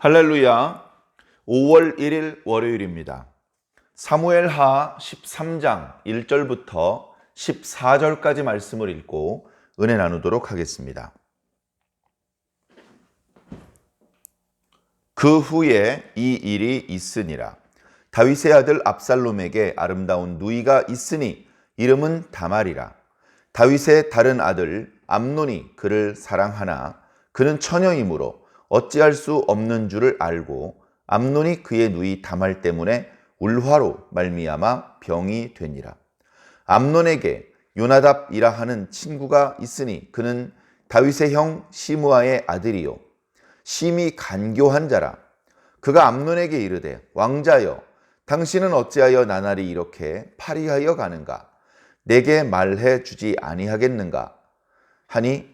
할렐루야. 5월 1일 월요일입니다. 사무엘하 13장 1절부터 14절까지 말씀을 읽고 은혜 나누도록 하겠습니다. 그 후에 이 일이 있으니라. 다윗의 아들 압살롬에게 아름다운 누이가 있으니 이름은 다말이라. 다윗의 다른 아들 암논이 그를 사랑하나 그는 처녀이므로 어찌할 수 없는 줄을 알고 암논이 그의 누이 다말 때문에 울화로 말미암아 병이 되니라. 암논에게 요나답이라 하는 친구가 있으니 그는 다윗의 형 시므아의 아들이요 심히 간교한 자라. 그가 암논에게 이르되 왕자여 당신은 어찌하여 나날이 이렇게 파리하여 가는가? 내게 말해 주지 아니하겠는가? 하니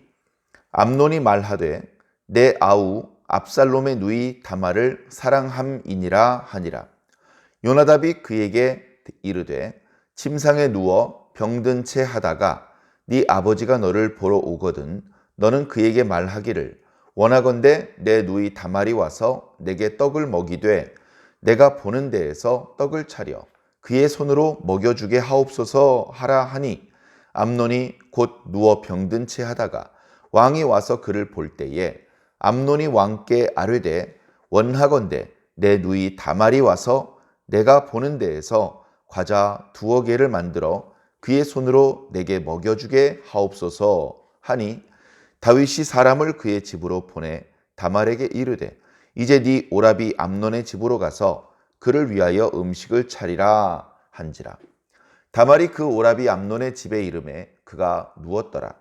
암논이 말하되 내 아우 압살롬의 누이 다말을 사랑함이니라 하니라. 요나답이 그에게 이르되 침상에 누워 병든 채 하다가 네 아버지가 너를 보러 오거든 너는 그에게 말하기를 원하건대 내 누이 다말이 와서 내게 떡을 먹이되 내가 보는 데에서 떡을 차려 그의 손으로 먹여주게 하옵소서 하라 하니 암논이 곧 누워 병든 채 하다가 왕이 와서 그를 볼 때에 암논이 왕께 아뢰되 원하건대 내 누이 다말이 와서 내가 보는 데에서 과자 2개를 만들어 그의 손으로 내게 먹여주게 하옵소서 하니 다윗이 사람을 그의 집으로 보내 다말에게 이르되 이제 네 오라비 암논의 집으로 가서 그를 위하여 음식을 차리라 한지라. 다말이 그 오라비 암논의 집에 이르매 그가 누웠더라.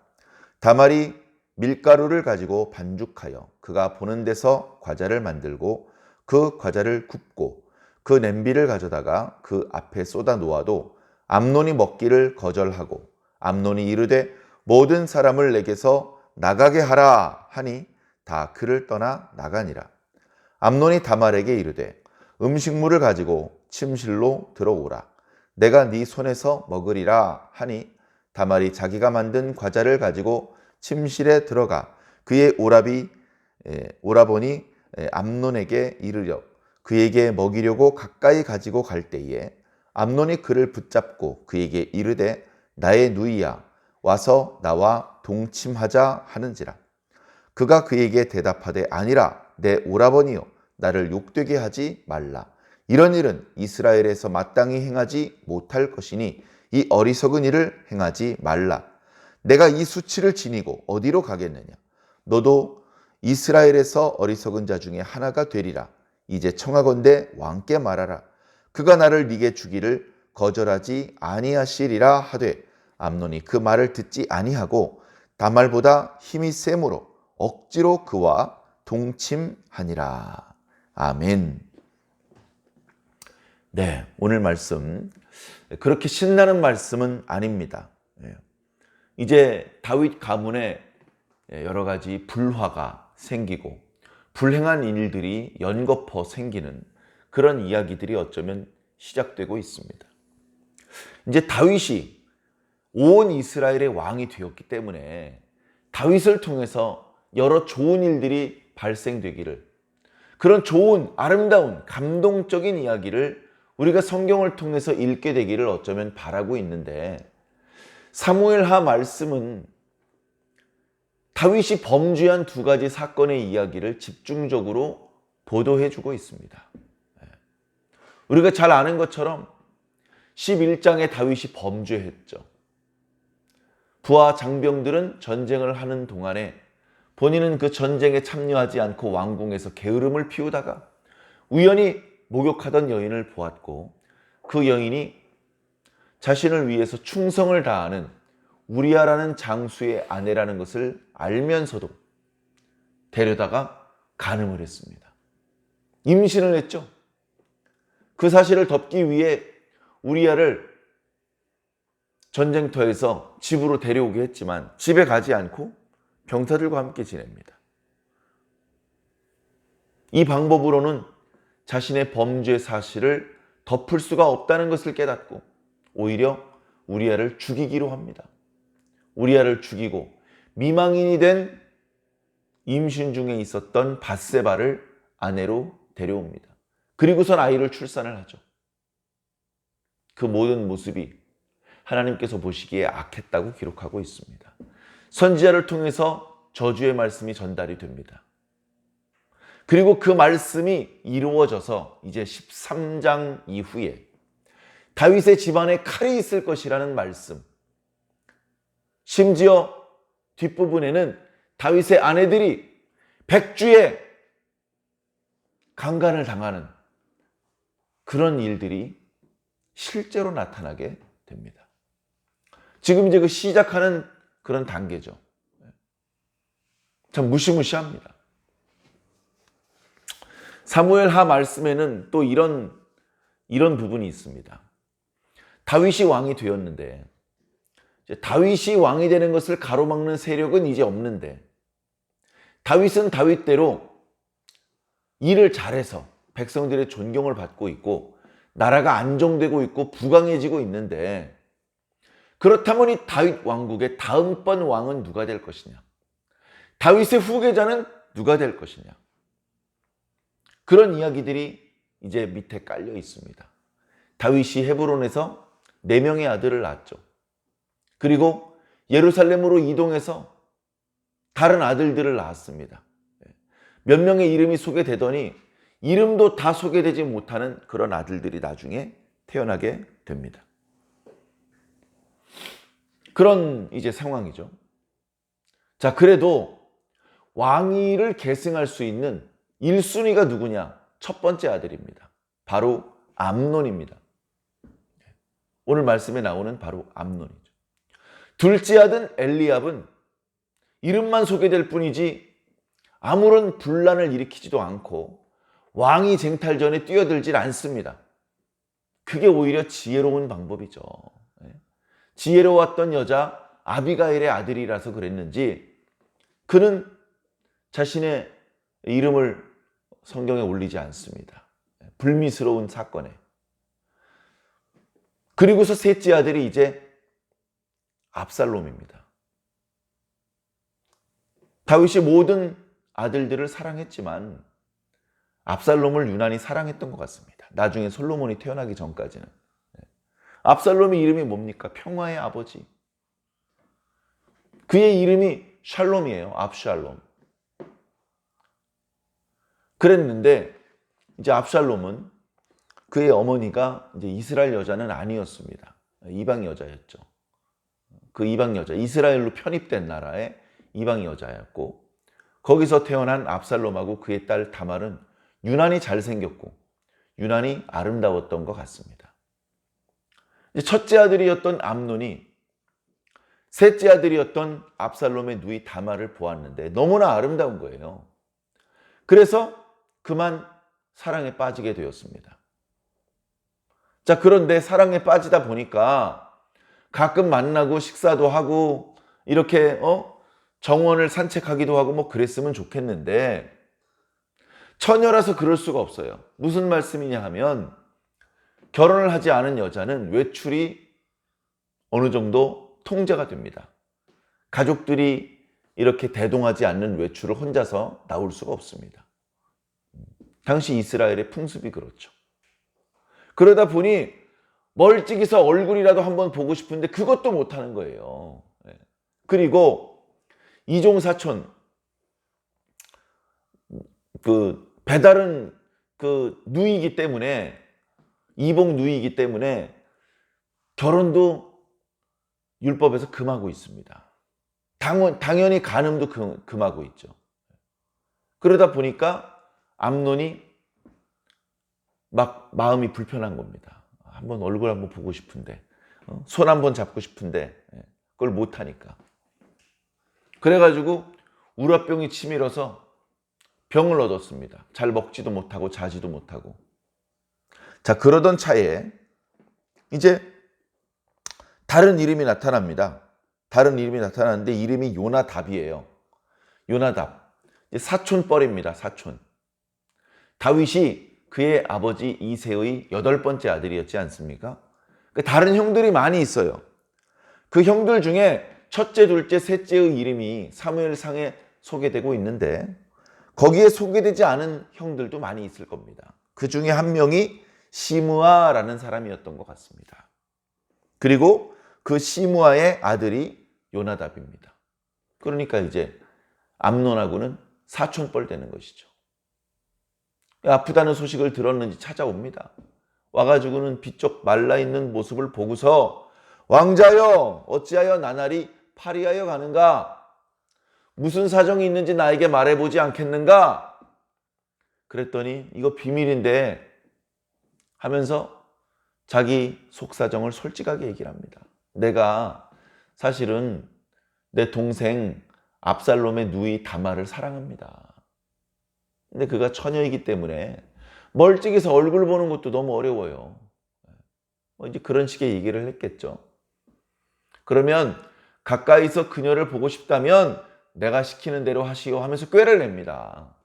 다말이 밀가루를 가지고 반죽하여 그가 보는 데서 과자를 만들고 그 과자를 굽고 그 냄비를 가져다가 그 앞에 쏟아 놓아도 암논이 먹기를 거절하고 암논이 이르되 모든 사람을 내게서 나가게 하라 하니 다 그를 떠나 나가니라. 암논이 다말에게 이르되 음식물을 가지고 침실로 들어오라. 내가 네 손에서 먹으리라 하니 다말이 자기가 만든 과자를 가지고 침실에 들어가 그의 오라버니 암논에게 이르려 그에게 먹이려고 가까이 가지고 갈 때에 암논이 그를 붙잡고 그에게 이르되 나의 누이야 와서 나와 동침하자 하는지라. 그가 그에게 대답하되 아니라 내 오라버니여 나를 욕되게 하지 말라. 이런 일은 이스라엘에서 마땅히 행하지 못할 것이니 이 어리석은 일을 행하지 말라. 내가 이 수치를 지니고 어디로 가겠느냐? 너도 이스라엘에서 어리석은 자 중에 하나가 되리라. 이제 청하건대 왕께 말하라. 그가 나를 네게 주기를 거절하지 아니하시리라 하되 암논이 그 말을 듣지 아니하고 다말보다 힘이 세므로 억지로 그와 동침하니라. 아멘. 네, 오늘 말씀 그렇게 신나는 말씀은 아닙니다. 이제 다윗 가문에 여러 가지 불화가 생기고 불행한 일들이 연거푸 생기는 그런 이야기들이 어쩌면 시작되고 있습니다. 이제 다윗이 온 이스라엘의 왕이 되었기 때문에 다윗을 통해서 여러 좋은 일들이 발생되기를, 그런 좋은 아름다운 감동적인 이야기를 우리가 성경을 통해서 읽게 되기를 어쩌면 바라고 있는데, 사무엘하 말씀은 다윗이 범죄한 2가지 사건의 이야기를 집중적으로 보도해주고 있습니다. 우리가 잘 아는 것처럼 11장에 다윗이 범죄했죠. 부하 장병들은 전쟁을 하는 동안에 본인은 그 전쟁에 참여하지 않고 왕궁에서 게으름을 피우다가 우연히 목욕하던 여인을 보았고, 그 여인이 자신을 위해서 충성을 다하는 우리아라는 장수의 아내라는 것을 알면서도 데려다가 간음을 했습니다. 임신을 했죠. 그 사실을 덮기 위해 우리아를 전쟁터에서 집으로 데려오게 했지만 집에 가지 않고 병사들과 함께 지냅니다. 이 방법으로는 자신의 범죄 사실을 덮을 수가 없다는 것을 깨닫고 오히려 우리아를 죽이기로 합니다. 우리아를 죽이고 미망인이 된 임신 중에 있었던 밧세바를 아내로 데려옵니다. 그리고선 아이를 출산을 하죠. 그 모든 모습이 하나님께서 보시기에 악했다고 기록하고 있습니다. 선지자를 통해서 저주의 말씀이 전달이 됩니다. 그리고 그 말씀이 이루어져서 이제 13장 이후에 다윗의 집안에 칼이 있을 것이라는 말씀, 심지어 뒷부분에는 다윗의 아내들이 백주에 강간을 당하는 그런 일들이 실제로 나타나게 됩니다. 지금 이제 그 시작하는 그런 단계죠. 참 무시무시합니다. 사무엘하 말씀에는 또 이런 부분이 있습니다. 다윗이 왕이 되었는데 다윗이 왕이 되는 것을 가로막는 세력은 이제 없는데 다윗은 다윗대로 일을 잘해서 백성들의 존경을 받고 있고 나라가 안정되고 있고 부강해지고 있는데 그렇다면 이 다윗 왕국의 다음번 왕은 누가 될 것이냐? 다윗의 후계자는 누가 될 것이냐? 그런 이야기들이 이제 밑에 깔려 있습니다. 다윗이 헤브론에서 4명의 아들을 낳았죠. 그리고 예루살렘으로 이동해서 다른 아들들을 낳았습니다. 몇 명의 이름이 소개되더니 이름도 다 소개되지 못하는 그런 아들들이 나중에 태어나게 됩니다. 그런 이제 상황이죠. 자, 그래도 왕위를 계승할 수 있는 1순위가 누구냐? 첫 번째 아들입니다. 바로 암논입니다. 오늘 말씀에 나오는 바로 암논이죠. 둘째 아들 엘리압은 이름만 소개될 뿐이지 아무런 분란을 일으키지도 않고 왕위 쟁탈전에 뛰어들질 않습니다. 그게 오히려 지혜로운 방법이죠. 지혜로웠던 여자 아비가일의 아들이라서 그랬는지 그는 자신의 이름을 성경에 올리지 않습니다. 불미스러운 사건에. 그리고서 셋째 아들이 이제 압살롬입니다. 다윗이 모든 아들들을 사랑했지만 압살롬을 유난히 사랑했던 것 같습니다. 나중에 솔로몬이 태어나기 전까지는. 압살롬의 이름이 뭡니까? 평화의 아버지. 그의 이름이 샬롬이에요. 압샬롬. 그랬는데 이제 압살롬은 그의 어머니가 이제 이스라엘 여자는 아니었습니다. 이방 여자였죠. 그 이방 여자, 이스라엘로 편입된 나라의 이방 여자였고 거기서 태어난 압살롬하고 그의 딸 다말은 유난히 잘생겼고 유난히 아름다웠던 것 같습니다. 첫째 아들이었던 암논이 셋째 아들이었던 압살롬의 누이 다말을 보았는데 너무나 아름다운 거예요. 그래서 그만 사랑에 빠지게 되었습니다. 자, 그런데 사랑에 빠지다 보니까 가끔 만나고 식사도 하고 이렇게 정원을 산책하기도 하고 뭐 그랬으면 좋겠는데 처녀라서 그럴 수가 없어요. 무슨 말씀이냐 하면 결혼을 하지 않은 여자는 외출이 어느 정도 통제가 됩니다. 가족들이 이렇게 대동하지 않는 외출을 혼자서 나올 수가 없습니다. 당시 이스라엘의 풍습이 그렇죠. 그러다 보니 멀찍이서 얼굴이라도 한번 보고 싶은데 그것도 못하는 거예요. 그리고 이종 사촌, 그 배다른 그 누이기 때문에 이복 누이기 때문에 결혼도 율법에서 금하고 있습니다. 당연히 간음도 금하고 있죠. 그러다 보니까 암논이 막 마음이 불편한 겁니다. 한번 얼굴 한번 보고 싶은데 손 한번 잡고 싶은데 그걸 못하니까. 그래가지고 우라병이 치밀어서 병을 얻었습니다. 잘 먹지도 못하고 자지도 못하고. 자, 그러던 차에 이제 다른 이름이 나타납니다. 다른 이름이 나타나는데 이름이 요나답이에요. 요나답. 사촌뻘입니다. 사촌. 다윗이 그의 아버지 이새의 8번째 아들이었지 않습니까? 다른 형들이 많이 있어요. 그 형들 중에 첫째, 둘째, 셋째의 이름이 사무엘상에 소개되고 있는데 거기에 소개되지 않은 형들도 많이 있을 겁니다. 그 중에 한 명이 시므아라는 사람이었던 것 같습니다. 그리고 그 시므아의 아들이 요나답입니다. 그러니까 이제 암논하고는 사촌뻘 되는 것이죠. 아프다는 소식을 들었는지 찾아옵니다. 와가지고는 비쩍 말라있는 모습을 보고서 왕자여 어찌하여 나날이 파리하여 가는가? 무슨 사정이 있는지 나에게 말해보지 않겠는가? 그랬더니 이거 비밀인데 하면서 자기 속사정을 솔직하게 얘기를 합니다. 내가 사실은 내 동생 압살롬의 누이 다말을 사랑합니다. 근데 그가 처녀이기 때문에 멀찍이서 얼굴 보는 것도 너무 어려워요. 이제 그런 식의 얘기를 했겠죠. 그러면 가까이서 그녀를 보고 싶다면 내가 시키는 대로 하시오 하면서 꾀를 냅니다.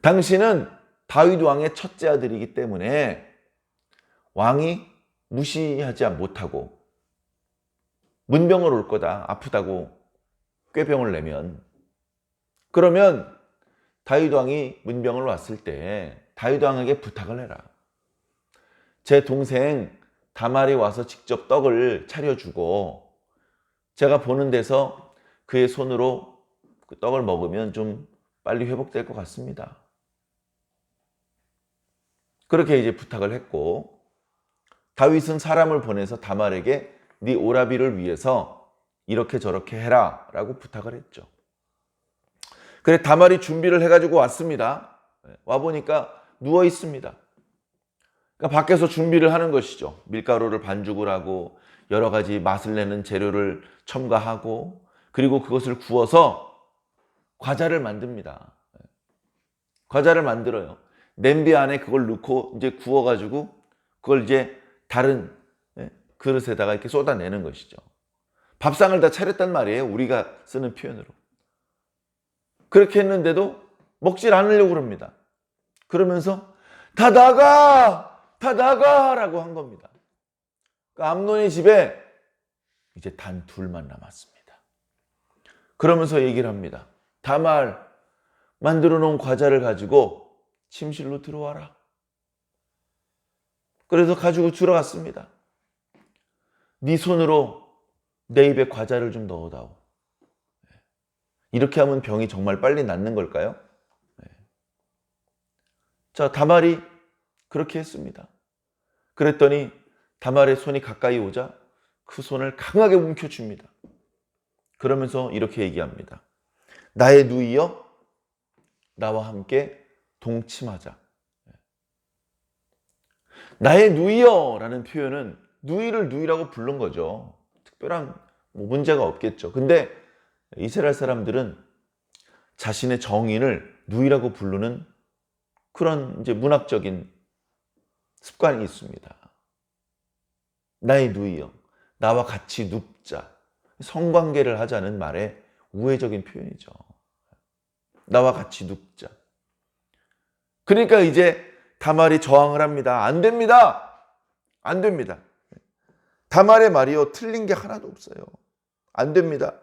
당신은 다윗 왕의 첫째 아들이기 때문에 왕이 무시하지 못하고 문병을 올 거다. 아프다고 꾀병을 내면. 그러면 다윗 왕이 문병을 왔을 때 다윗 왕에게 부탁을 해라. 제 동생 다말이 와서 직접 떡을 차려주고 제가 보는 데서 그의 손으로 그 떡을 먹으면 좀 빨리 회복될 것 같습니다. 그렇게 이제 부탁을 했고 다윗은 사람을 보내서 다말에게 네 오라비를 위해서 이렇게 저렇게 해라 라고 부탁을 했죠. 그래 다말이 준비를 해가지고 왔습니다. 와보니까 누워 있습니다. 그러니까 밖에서 준비를 하는 것이죠. 밀가루를 반죽을 하고 여러 가지 맛을 내는 재료를 첨가하고 그리고 그것을 구워서 과자를 만듭니다. 과자를 만들어요. 냄비 안에 그걸 넣고 이제 구워가지고 그걸 이제 다른 그릇에다가 이렇게 쏟아내는 것이죠. 밥상을 다 차렸단 말이에요. 우리가 쓰는 표현으로. 그렇게 했는데도 먹질 않으려고 그럽니다. 그러면서 다 나가! 다 나가! 라고 한 겁니다. 그러니까 암논의 집에 이제 단 둘만 남았습니다. 그러면서 얘기를 합니다. 다말 만들어 놓은 과자를 가지고 침실로 들어와라. 그래서 가지고 들어갔습니다. 네 손으로 내 입에 과자를 좀 넣어다오. 이렇게 하면 병이 정말 빨리 낫는 걸까요? 자, 다말이 그렇게 했습니다. 그랬더니 다말의 손이 가까이 오자 그 손을 강하게 움켜줍니다. 그러면서 이렇게 얘기합니다. 나의 누이여, 나와 함께 동침하자. 나의 누이여라는 표현은 누이를 누이라고 부른 거죠. 특별한 문제가 없겠죠. 근데 이스라엘 사람들은 자신의 정인을 누이라고 부르는 그런 이제 문학적인 습관이 있습니다. 나의 누이여, 나와 같이 눕자. 성관계를 하자는 말의 우회적인 표현이죠. 나와 같이 눕자. 그러니까 이제 다말이 저항을 합니다. 안 됩니다. 안 됩니다. 다말의 말이요, 틀린 게 하나도 없어요. 안 됩니다.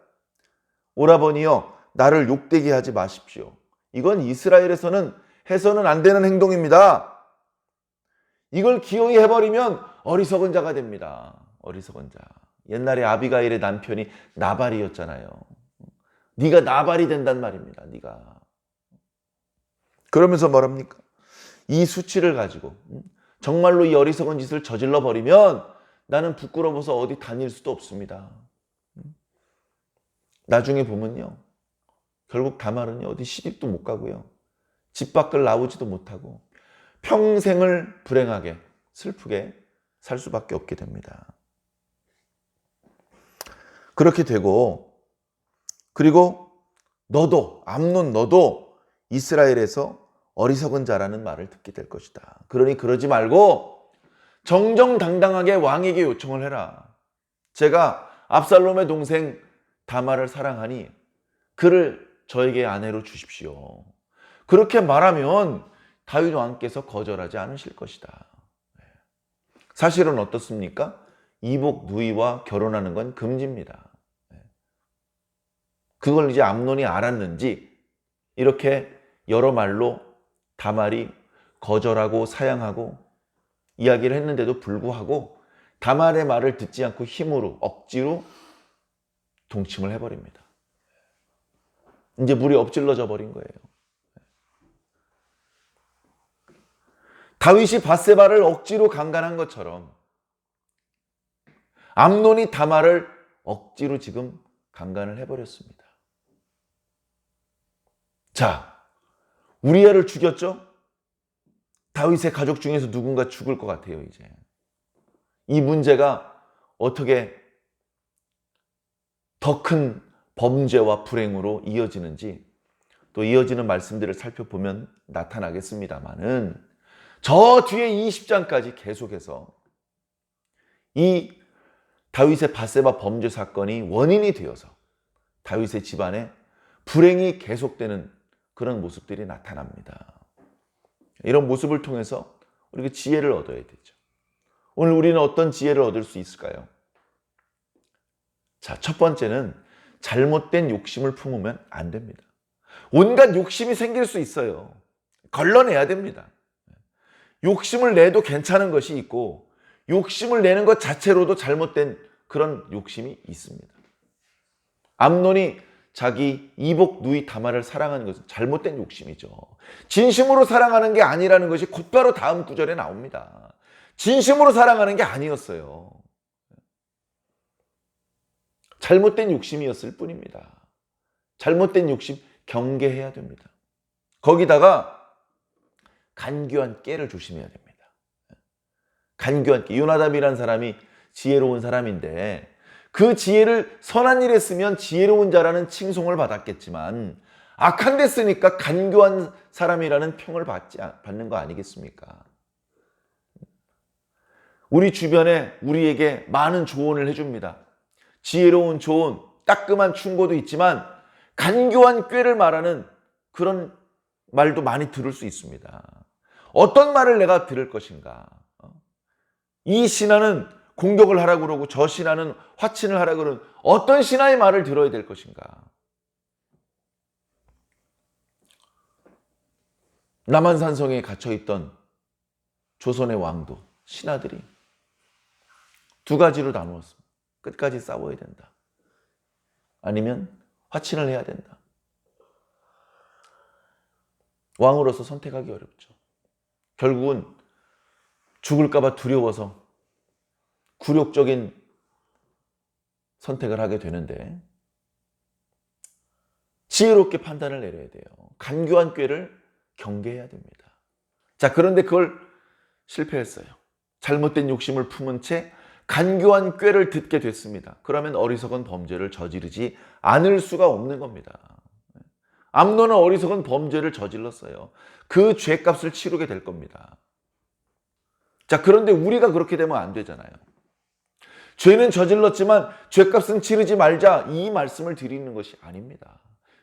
오라버니여, 나를 욕되게 하지 마십시오. 이건 이스라엘에서는 해서는 안 되는 행동입니다. 이걸 기어이 해버리면 어리석은 자가 됩니다. 어리석은 자. 옛날에 아비가일의 남편이 나발이었잖아요. 네가 나발이 된단 말입니다. 네가. 그러면서 뭐랍니까? 이 수치를 가지고 정말로 이 어리석은 짓을 저질러 버리면 나는 부끄러워서 어디 다닐 수도 없습니다. 나중에 보면요. 결국 다말은요, 어디 시집도 못 가고요. 집 밖을 나오지도 못하고 평생을 불행하게 슬프게 살 수밖에 없게 됩니다. 그렇게 되고 그리고 너도 암논 너도 이스라엘에서 어리석은 자라는 말을 듣게 될 것이다. 그러니 그러지 말고 정정당당하게 왕에게 요청을 해라. 제가 압살롬의 동생 다말을 사랑하니 그를 저에게 아내로 주십시오. 그렇게 말하면 다윗 왕께서 거절하지 않으실 것이다. 사실은 어떻습니까? 이복 누이와 결혼하는 건 금지입니다. 그걸 이제 암논이 알았는지 이렇게 여러 말로 다말이 거절하고 사양하고 이야기를 했는데도 불구하고 다말의 말을 듣지 않고 힘으로 억지로 동침을 해버립니다. 이제 물이 엎질러져 버린 거예요. 다윗이 밧세바를 억지로 강간한 것처럼 암논이 다말을 억지로 지금 강간을 해버렸습니다. 자, 우리아를 죽였죠? 다윗의 가족 중에서 누군가 죽을 것 같아요, 이제. 이 문제가 어떻게 더 큰 범죄와 불행으로 이어지는지 또 이어지는 말씀들을 살펴보면 나타나겠습니다만은 저 뒤에 20장까지 계속해서 이 다윗의 밧세바 범죄 사건이 원인이 되어서 다윗의 집안에 불행이 계속되는 그런 모습들이 나타납니다. 이런 모습을 통해서 우리가 지혜를 얻어야 되죠. 오늘 우리는 어떤 지혜를 얻을 수 있을까요? 자, 첫 번째는 잘못된 욕심을 품으면 안 됩니다. 온갖 욕심이 생길 수 있어요. 걸러내야 됩니다. 욕심을 내도 괜찮은 것이 있고 욕심을 내는 것 자체로도 잘못된 그런 욕심이 있습니다. 암논이 자기 이복 누이 다말을 사랑하는 것은 잘못된 욕심이죠. 진심으로 사랑하는 게 아니라는 것이 곧바로 다음 구절에 나옵니다. 진심으로 사랑하는 게 아니었어요. 잘못된 욕심이었을 뿐입니다. 잘못된 욕심 경계해야 됩니다. 거기다가 간교한 깨를 조심해야 됩니다. 간교한 깨. 요나답이라는 사람이 지혜로운 사람인데 그 지혜를 선한 일에 쓰면 지혜로운 자라는 칭송을 받았겠지만 악한 데 쓰니까 간교한 사람이라는 평을 받는 거 아니겠습니까? 우리 주변에 우리에게 많은 조언을 해줍니다. 지혜로운 조언, 따끔한 충고도 있지만 간교한 꾀를 말하는 그런 말도 많이 들을 수 있습니다. 어떤 말을 내가 들을 것인가? 이 신하는 공격을 하라고 그러고 저 신하는 화친을 하라고 그러는 어떤 신하의 말을 들어야 될 것인가? 남한산성에 갇혀있던 조선의 왕도 신하들이 두 가지로 나누었습니다. 끝까지 싸워야 된다. 아니면 화친을 해야 된다. 왕으로서 선택하기 어렵죠. 결국은 죽을까 봐 두려워서 굴욕적인 선택을 하게 되는데 지혜롭게 판단을 내려야 돼요. 간교한 꾀를 경계해야 됩니다. 자, 그런데 그걸 실패했어요. 잘못된 욕심을 품은 채 간교한 꾀를 듣게 됐습니다. 그러면 어리석은 범죄를 저지르지 않을 수가 없는 겁니다. 암논은 어리석은 범죄를 저질렀어요. 그 죄값을 치르게 될 겁니다. 자, 그런데 우리가 그렇게 되면 안 되잖아요. 죄는 저질렀지만 죄값은 치르지 말자, 이 말씀을 드리는 것이 아닙니다.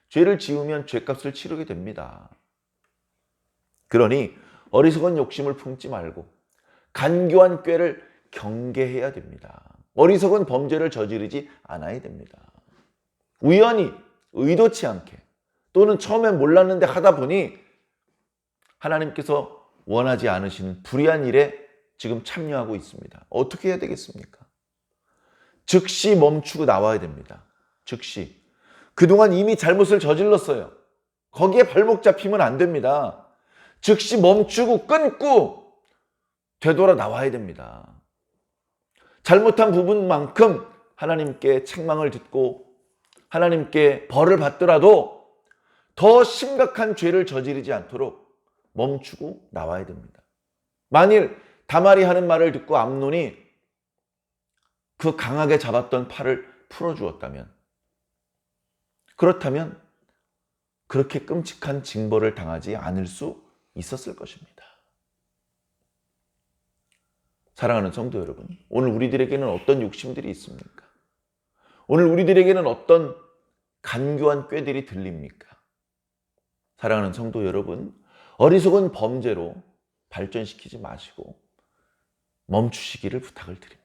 죄를 지으면 죄값을 치르게 됩니다. 그러니 어리석은 욕심을 품지 말고 간교한 꾀를 경계해야 됩니다. 어리석은 범죄를 저지르지 않아야 됩니다. 우연히 의도치 않게 또는 처음엔 몰랐는데 하다 보니 하나님께서 원하지 않으시는 불의한 일에 지금 참여하고 있습니다. 어떻게 해야 되겠습니까? 즉시 멈추고 나와야 됩니다. 즉시. 그동안 이미 잘못을 저질렀어요. 거기에 발목 잡히면 안 됩니다. 즉시 멈추고 끊고 되돌아 나와야 됩니다. 잘못한 부분만큼 하나님께 책망을 듣고 하나님께 벌을 받더라도 더 심각한 죄를 저지르지 않도록 멈추고 나와야 됩니다. 만일 다말이 하는 말을 듣고 암논이 그 강하게 잡았던 팔을 풀어주었다면, 그렇다면 그렇게 끔찍한 징벌을 당하지 않을 수 있었을 것입니다. 사랑하는 성도 여러분, 오늘 우리들에게는 어떤 욕심들이 있습니까? 오늘 우리들에게는 어떤 간교한 꾀들이 들립니까? 사랑하는 성도 여러분, 어리석은 범죄로 발전시키지 마시고 멈추시기를 부탁을 드립니다.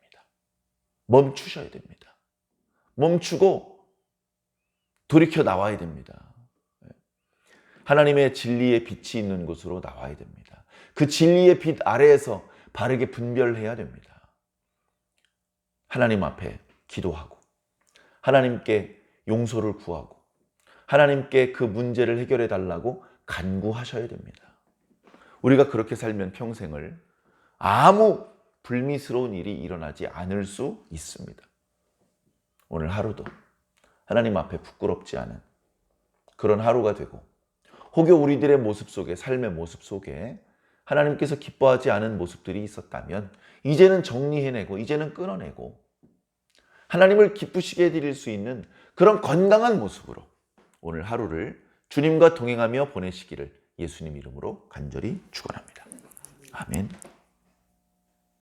멈추셔야 됩니다. 멈추고 돌이켜 나와야 됩니다. 하나님의 진리의 빛이 있는 곳으로 나와야 됩니다. 그 진리의 빛 아래에서 바르게 분별해야 됩니다. 하나님 앞에 기도하고 하나님께 용서를 구하고 하나님께 그 문제를 해결해 달라고 간구하셔야 됩니다. 우리가 그렇게 살면 평생을 아무 불미스러운 일이 일어나지 않을 수 있습니다. 오늘 하루도 하나님 앞에 부끄럽지 않은 그런 하루가 되고, 혹여 우리들의 모습 속에, 삶의 모습 속에 하나님께서 기뻐하지 않은 모습들이 있었다면 이제는 정리해내고 이제는 끊어내고 하나님을 기쁘시게 해드릴 수 있는 그런 건강한 모습으로 오늘 하루를 주님과 동행하며 보내시기를 예수님 이름으로 간절히 축원합니다. 아멘.